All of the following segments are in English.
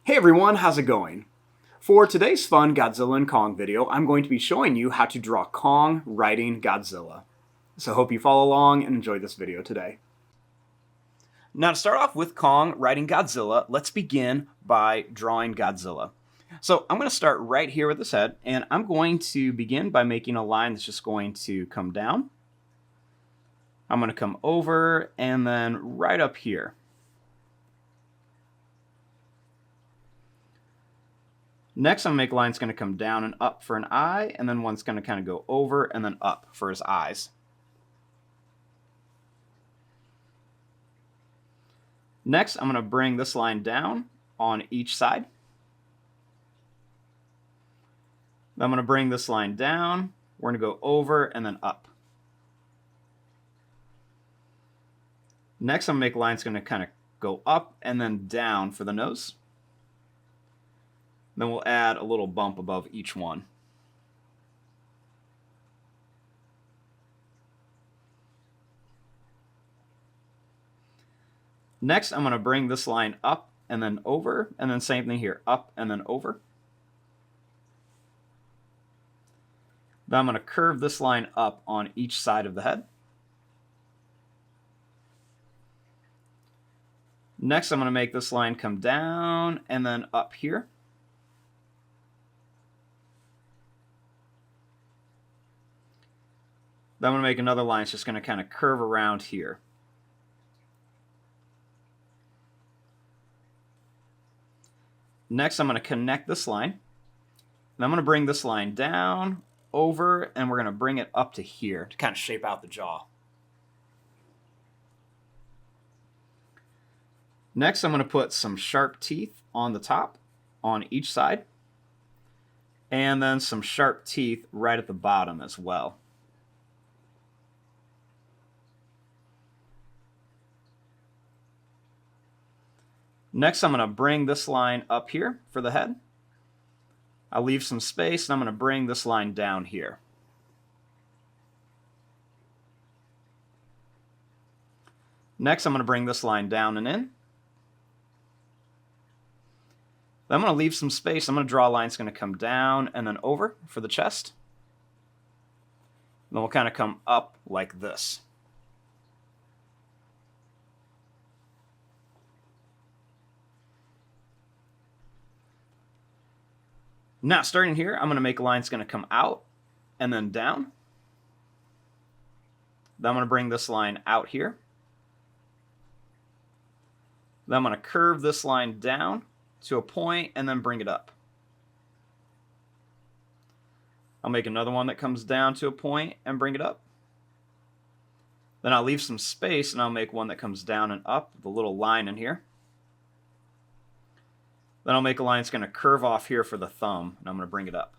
Hey everyone, how's it going? For today's fun Godzilla and Kong video, I'm going to be showing you how to draw Kong riding Godzilla. So hope you follow along and enjoy this video today. Now to start off with Kong riding Godzilla, let's begin by drawing Godzilla. So I'm going to start right here with his head, and I'm going to begin by making a line that's just going to come down. I'm going to come over and then right up here. Next, I'm going to make a line that's going to come down and up for an eye, and then one's going to kind of go over and then up for his eyes. Next, I'm going to bring this line down on each side. Then I'm going to bring this line down. We're going to go over and then up. Next, I'm going to make a line that's going to kind of go up and then down for the nose. Then we'll add a little bump above each one. Next, I'm going to bring this line up and then over, and then same thing here, up and then over. Then I'm going to curve this line up on each side of the head. Next, I'm going to make this line come down and then up here. Then I'm going to make another line that's just going to kind of curve around here. Next, I'm going to connect this line. And I'm going to bring this line down, over, and we're going to bring it up to here to kind of shape out the jaw. Next, I'm going to put some sharp teeth on the top, on each side, and then some sharp teeth right at the bottom as well. Next, I'm going to bring this line up here for the head. I'll leave some space, and I'm going to bring this line down here. Next, I'm going to bring this line down and in. Then I'm going to leave some space. I'm going to draw a line that's going to come down and then over for the chest. And then we'll kind of come up like this. Now, starting here, I'm going to make a line that's going to come out and then down. Then I'm going to bring this line out here. Then I'm going to curve this line down to a point and then bring it up. I'll make another one that comes down to a point and bring it up. Then I'll leave some space and I'll make one that comes down and up with a little line in here. Then I'll make a line that's going to curve off here for the thumb, and I'm going to bring it up.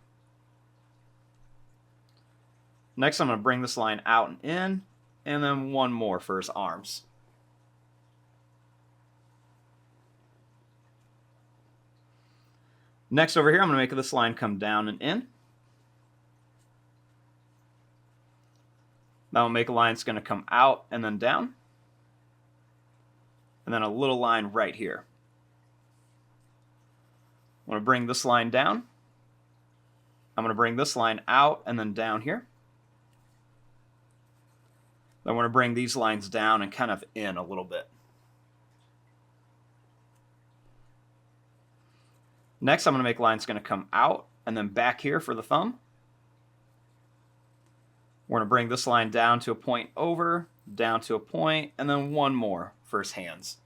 Next, I'm going to bring this line out and in, and then one more for his arms. Next, over here, I'm going to make this line come down and in. Then I'll make a line that's going to come out and then down. And then a little line right here. I'm going to bring this line down. I'm going to bring this line out and then down here. Then I'm going to bring these lines down and kind of in a little bit. Next, I'm going to make a line that's going to come out and then back here for the thumb. We're going to bring this line down to a point over, down to a point, and then one more for his hands.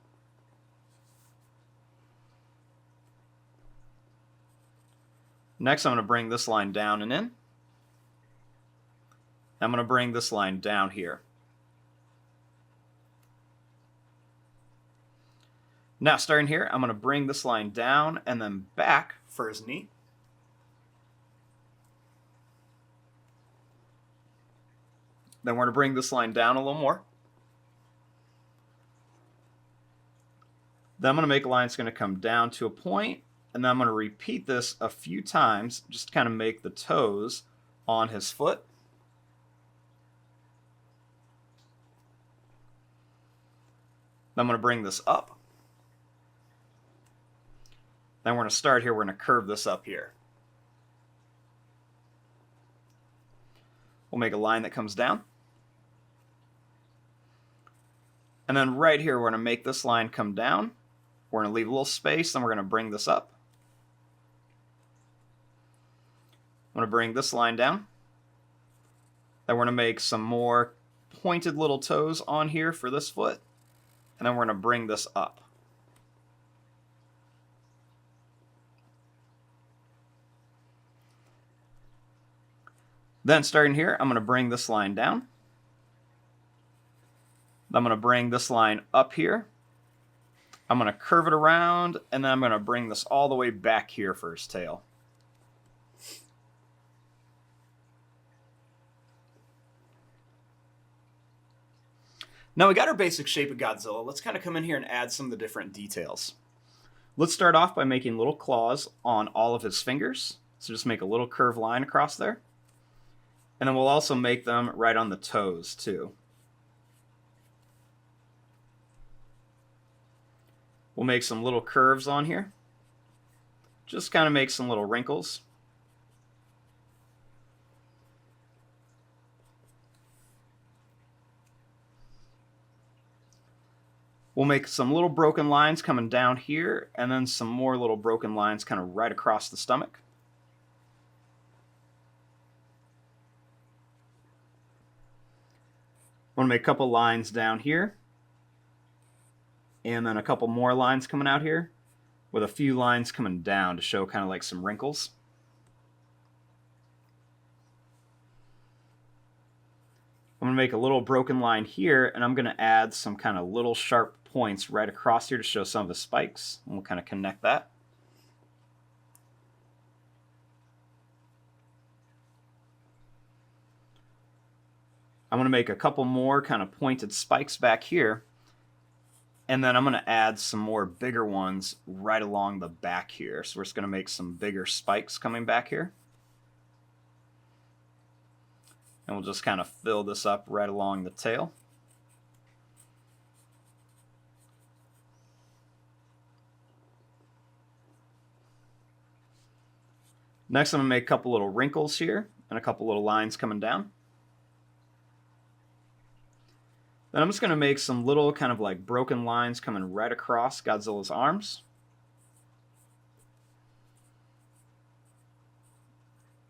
Next, I'm going to bring this line down and in. I'm going to bring this line down here. Now, starting here, I'm going to bring this line down and then back for his knee. Then we're going to bring this line down a little more. Then I'm going to make a line that's going to come down to a point. And then I'm going to repeat this a few times, just to kind of make the toes on his foot. Then I'm going to bring this up. Then we're going to start here. We're going to curve this up here. We'll make a line that comes down. And then right here, we're going to make this line come down. We're going to leave a little space, and we're going to bring this up. I'm going to bring this line down. Then we're going to make some more pointed little toes on here for this foot. And then we're going to bring this up. Then starting here, I'm going to bring this line down. I'm going to bring this line up here. I'm going to curve it around, and then I'm going to bring this all the way back here for his tail. Now we got our basic shape of Godzilla. Let's kind of come in here and add some of the different details. Let's start off by making little claws on all of his fingers. So just make a little curved line across there. And then we'll also make them right on the toes too. We'll make some little curves on here. Just kind of make some little wrinkles. We'll make some little broken lines coming down here, and then some more little broken lines kind of right across the stomach. I'm going to make a couple lines down here, and then a couple more lines coming out here, with a few lines coming down to show kind of like some wrinkles. I'm going to make a little broken line here, and I'm going to add some kind of little sharp points right across here to show some of the spikes, and we'll kind of connect that. I'm going to make a couple more kind of pointed spikes back here, and then I'm going to add some more bigger ones right along the back here. So we're just going to make some bigger spikes coming back here. And we'll just kind of fill this up right along the tail. Next, I'm going to make a couple little wrinkles here and a couple little lines coming down. Then I'm just going to make some little kind of like broken lines coming right across Godzilla's arms.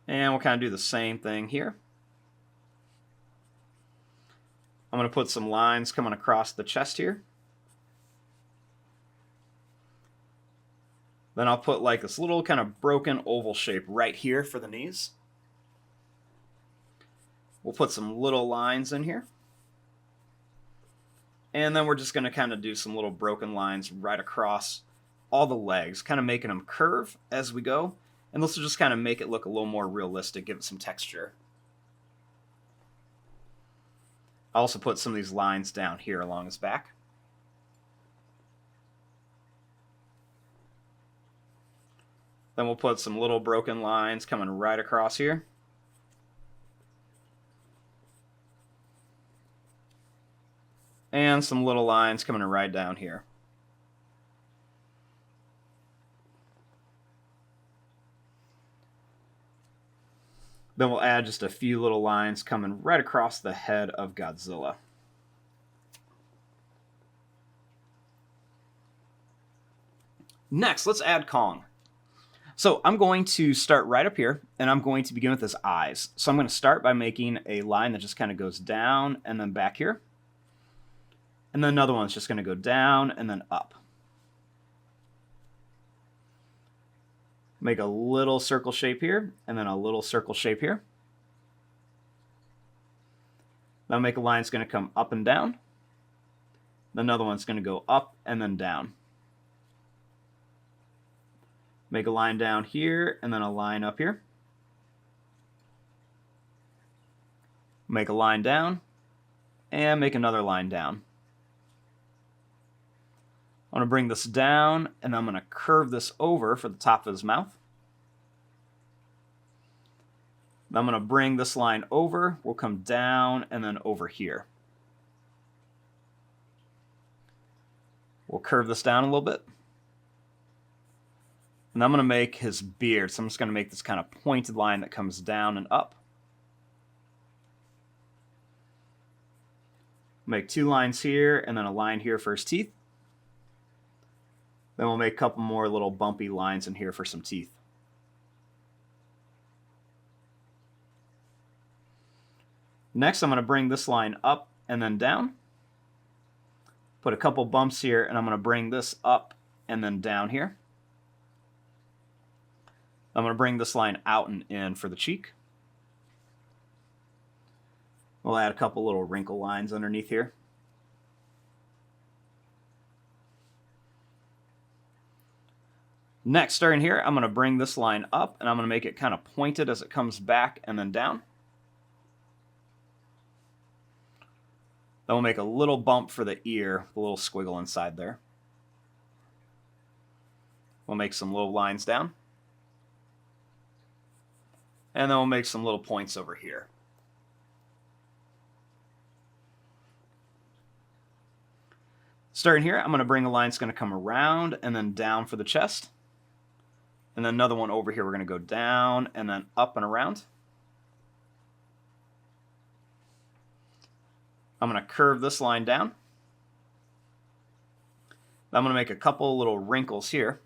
And we'll kind of do the same thing here. I'm going to put some lines coming across the chest here. Then I'll put like this little kind of broken oval shape right here for the knees. We'll put some little lines in here. And then we're just going to kind of do some little broken lines right across all the legs, kind of making them curve as we go. And this will just kind of make it look a little more realistic, give it some texture. I also put some of these lines down here along his back. Then we'll put some little broken lines coming right across here. And some little lines coming right down here. Then we'll add just a few little lines coming right across the head of Godzilla. Next, let's add Kong. So I'm going to start right up here, and I'm going to begin with his eyes. So I'm going to start by making a line that just kind of goes down and then back here. And then another one's just going to go down and then up. Make a little circle shape here, and then a little circle shape here. Then make a line that's going to come up and down. Another one's going to go up and then down. Make a line down here, and then a line up here. Make a line down, and make another line down. I'm going to bring this down, and I'm going to curve this over for the top of his mouth. I'm going to bring this line over. We'll come down and then over here. We'll curve this down a little bit. And I'm going to make his beard. So I'm just going to make this kind of pointed line that comes down and up. Make 2 lines here and then a line here for his teeth. Then we'll make a couple more little bumpy lines in here for some teeth. Next, I'm going to bring this line up and then down. Put a couple bumps here, and I'm going to bring this up and then down here. I'm going to bring this line out and in for the cheek. We'll add a couple little wrinkle lines underneath here. Next, starting here, I'm going to bring this line up, and I'm going to make it kind of pointed as it comes back and then down. Then we'll make a little bump for the ear, a little squiggle inside there. We'll make some little lines down. And then we'll make some little points over here. Starting here, I'm going to bring a line that's going to come around and then down for the chest. And then another one over here, we're going to go down and then up and around. I'm going to curve this line down. I'm going to make a couple little wrinkles here.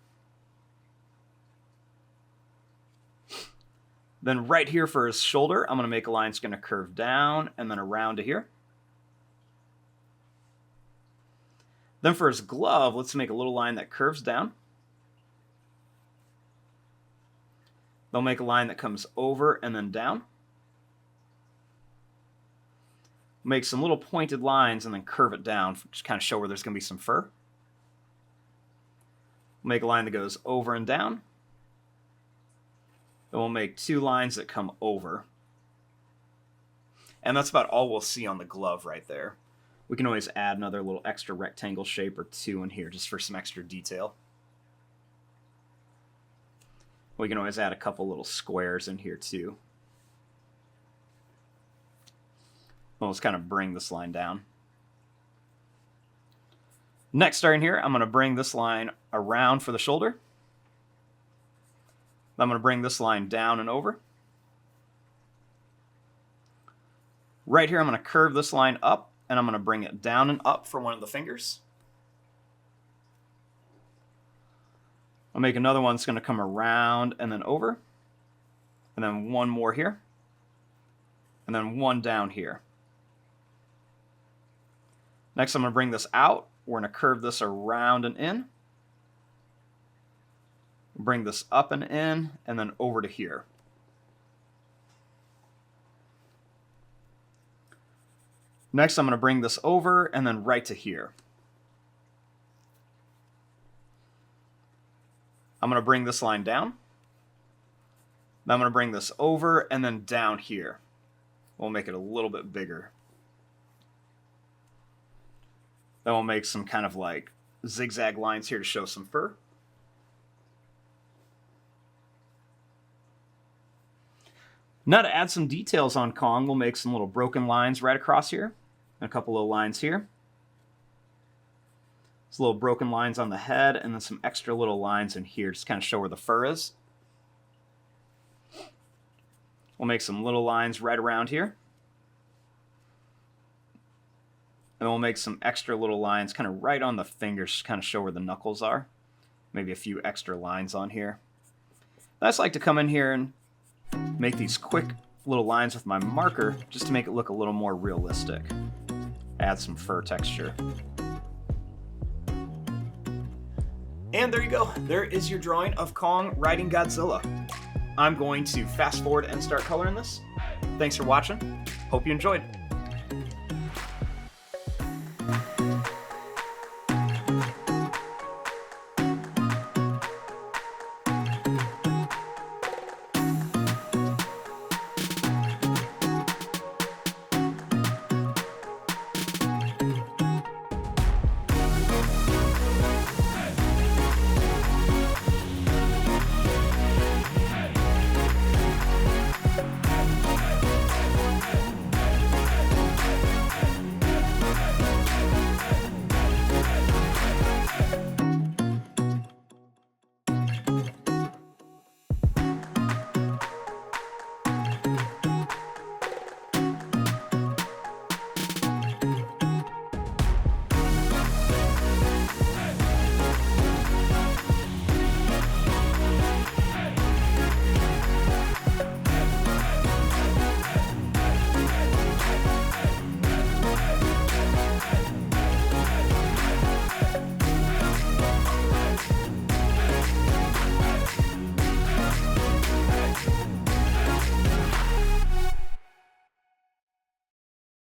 Then right here for his shoulder, I'm going to make a line that's going to curve down and then around to here. Then for his glove, let's make a little line that curves down. They'll make a line that comes over and then down. Make some little pointed lines and then curve it down to kind of show where there's going to be some fur. Make a line that goes over and down. Then we'll make 2 lines that come over. And that's about all we'll see on the glove right there. We can always add another little extra rectangle shape or 2 in here just for some extra detail. We can always add a couple little squares in here too. We'll just kind of bring this line down. Next, starting here, I'm going to bring this line around for the shoulder. I'm going to bring this line down and over. Right here, I'm going to curve this line up, and I'm going to bring it down and up for one of the fingers. I'll make another one that's going to come around and then over. And then one more here. And then one down here. Next, I'm going to bring this out. We're going to curve this around and in. Bring this up and in, and then over to here. Next, I'm going to bring this over, and then right to here. I'm going to bring this line down. Then I'm going to bring this over, and then down here. We'll make it a little bit bigger. Then we'll make some kind of like zigzag lines here to show some fur. Now to add some details on Kong, we'll make some little broken lines right across here. And a couple of lines here. Some little broken lines on the head, and then some extra little lines in here just kind of show where the fur is. We'll make some little lines right around here. And we'll make some extra little lines kind of right on the fingers to kind of show where the knuckles are. Maybe a few extra lines on here. I just like to come in here and make these quick little lines with my marker just to make it look a little more realistic. Add some fur texture. And there you go. There is your drawing of Kong riding Godzilla. I'm going to fast forward and start coloring this. Thanks for watching. Hope you enjoyed.